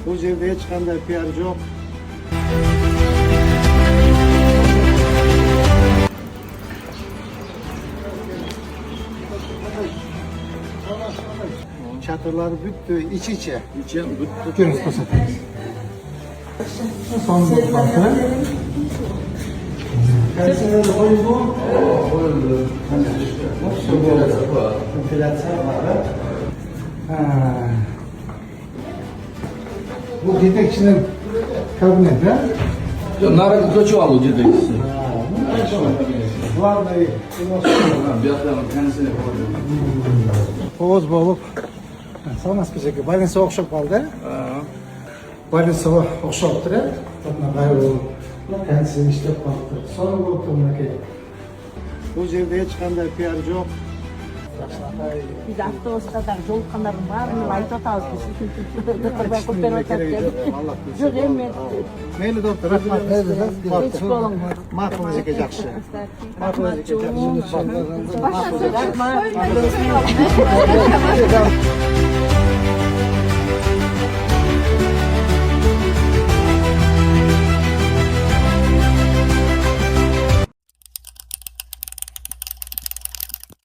Bu yerde hech qanday PR yo'q. Çadırlar büttü, iç-içe. İçen bütü. Görünüz ko'rsatamiz. Son bir bakın. Kalsiyeleri koyuldu. Koyuldu. Ventilasyon var. Ha. Bu yetekçinin kabineti. Narı göçü aldı cedekisi. Var da iyi. Bir adam kendisine koydu. Oğuz bo'lib, salmas bizga balansa o'xshab qoldi. Balansa o'xshab turadi. Qayerda kansiya ishlab qoldi. Sonra bo'lib aka. Bu yerda hech qanday PR yo'q. Biz avtobusdan жолуккандардын баарын айтып атабыз биз. Доктор кооперативге. Жок эми Meyli doktor, rahmat. Ma'qul aka yaxshi. Ma'qul aka yaxshi. башка